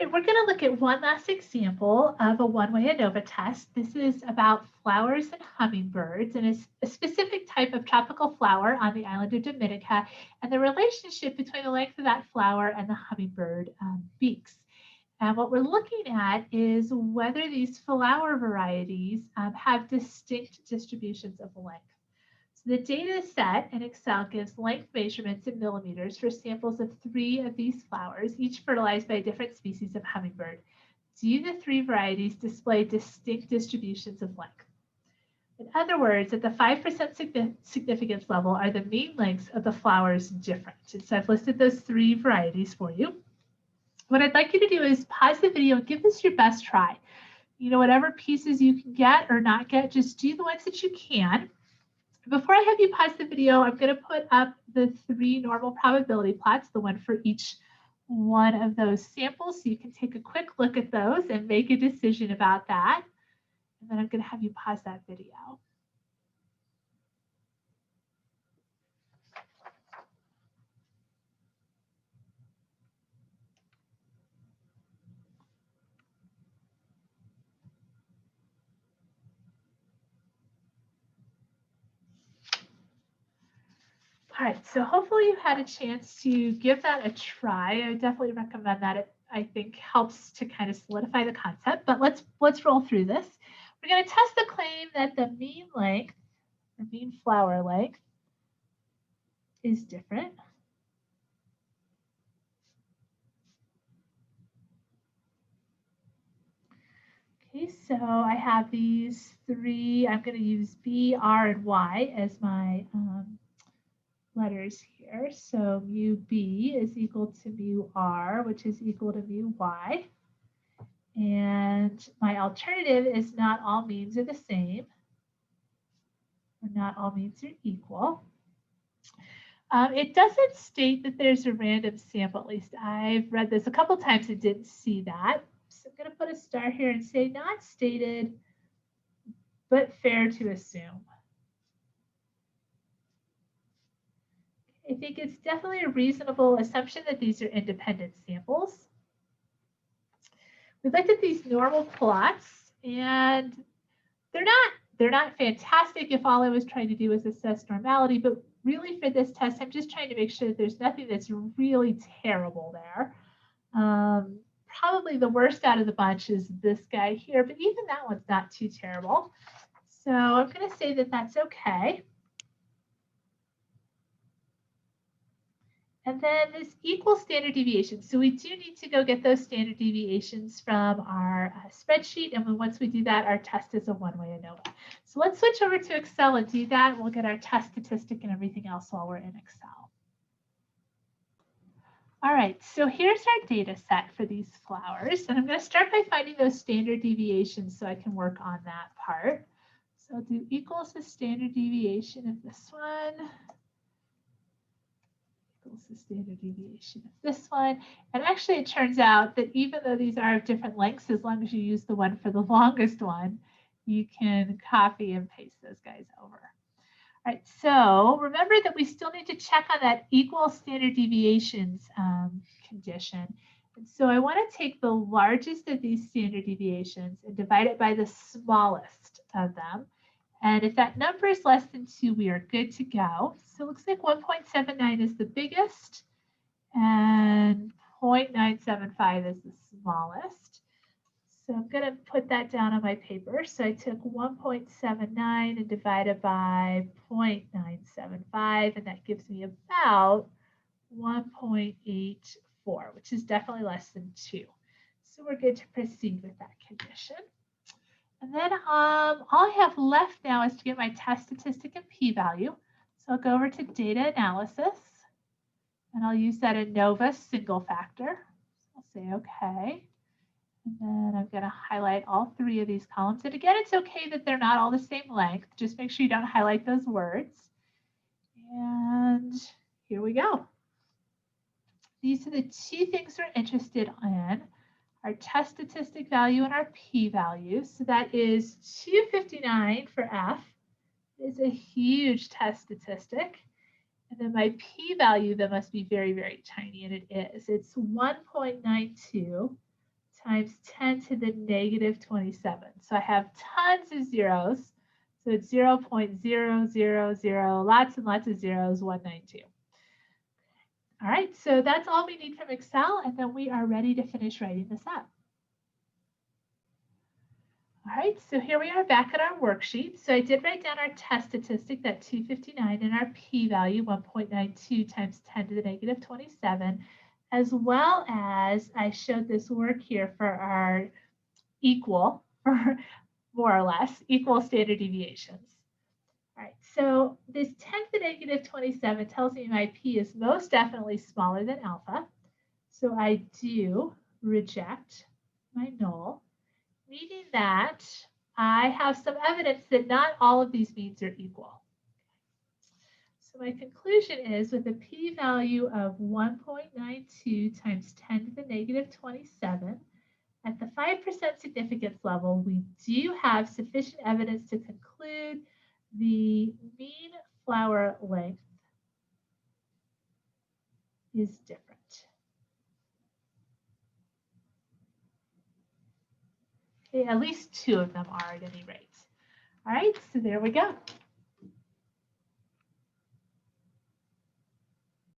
right, we're going to look at one last example of a one-way ANOVA test. This is about flowers and hummingbirds, and it's a specific type of tropical flower on the island of Dominica, and the relationship between the length of that flower and the hummingbird beaks. And what we're looking at is whether these flower varieties have distinct distributions of length. So the data set in Excel gives length measurements in millimeters for samples of 3 of these flowers, each fertilized by a different species of hummingbird. Do the 3 varieties display distinct distributions of length? In other words, at the 5% significance level, are the mean lengths of the flowers different? And so I've listed those 3 varieties for you. What I'd like you to do is pause the video and give this your best try. You know, whatever pieces you can get or not get, just do the ones that you can. Before I have you pause the video, I'm going to put up the 3 normal probability plots, the one for each one of those samples, so you can take a quick look at those and make a decision about that. And then I'm going to have you pause that video. All right, so hopefully you had a chance to give that a try. I definitely recommend that. It, I think, helps to kind of solidify the concept, but let's roll through this. We're going to test the claim that the mean length, or mean flower length, is different. Okay, so I have these 3. I'm going to use B, R, and Y as my letters here. So mu B is equal to mu R, which is equal to mu Y. And my alternative is not all means are the same, or not all means are equal. It doesn't state that there's a random sample, at least I've read this a couple times and didn't see that. So I'm going to put a star here and say not stated, but fair to assume. I think it's definitely a reasonable assumption that these are independent samples. We looked at these normal plots, and they're not fantastic if all I was trying to do was assess normality, but really for this test, I'm just trying to make sure that there's nothing that's really terrible there. Probably the worst out of the bunch is this guy here, but even that one's not too terrible. So I'm going to say that that's okay. And then this equals standard deviation. So we do need to go get those standard deviations from our spreadsheet. And once we do that, our test is a one-way ANOVA. So let's switch over to Excel and do that. We'll get our test statistic and everything else while we're in Excel. All right, so here's our data set for these flowers. And I'm going to start by finding those standard deviations so I can work on that part. So I'll do equals the standard deviation of this one. Equals the standard deviation of this one. And actually, it turns out that even though these are of different lengths, as long as you use the one for the longest one, you can copy and paste those guys over. All right, so remember that we still need to check on that equal standard deviations condition. And so I want to take the largest of these standard deviations and divide it by the smallest of them. And if that number is less than 2, we are good to go. So it looks like 1.79 is the biggest and 0.975 is the smallest. So I'm going to put that down on my paper. So I took 1.79 and divided by 0.975, and that gives me about 1.84, which is definitely less than 2. So we're good to proceed with that condition. And then all I have left now is to get my test statistic and p-value. So I'll go over to data analysis, and I'll use that ANOVA single factor. So I'll say OK. And then I'm going to highlight all 3 of these columns. And again, it's OK that they're not all the same length. Just make sure you don't highlight those words. And here we go. These are the 2 things we're interested in. Our test statistic value and our p-value. So that is 259 for F. It's a huge test statistic. And then my p-value, that must be very, very tiny, and it is. It's 1.92 times 10 to the negative 27. So I have tons of zeros. So it's 0.000, lots and lots of zeros, 192. All right, so that's all we need from Excel, and then we are ready to finish writing this up. All right, so here we are back at our worksheet. So I did write down our test statistic, that 259, and our p-value, 1.92 times 10 to the negative 27, as well as I showed this work here for our equal, or more or less, equal standard deviations. All right, so this 10 to the negative 27 tells me my p is most definitely smaller than alpha. So I do reject my null, meaning that I have some evidence that not all of these means are equal. So my conclusion is, with a p-value of 1.92 times 10 to the negative 27, at the 5% significance level, we do have sufficient evidence to conclude the mean flower length is different. Okay, at least two of them are at any rate. All right, so there we go.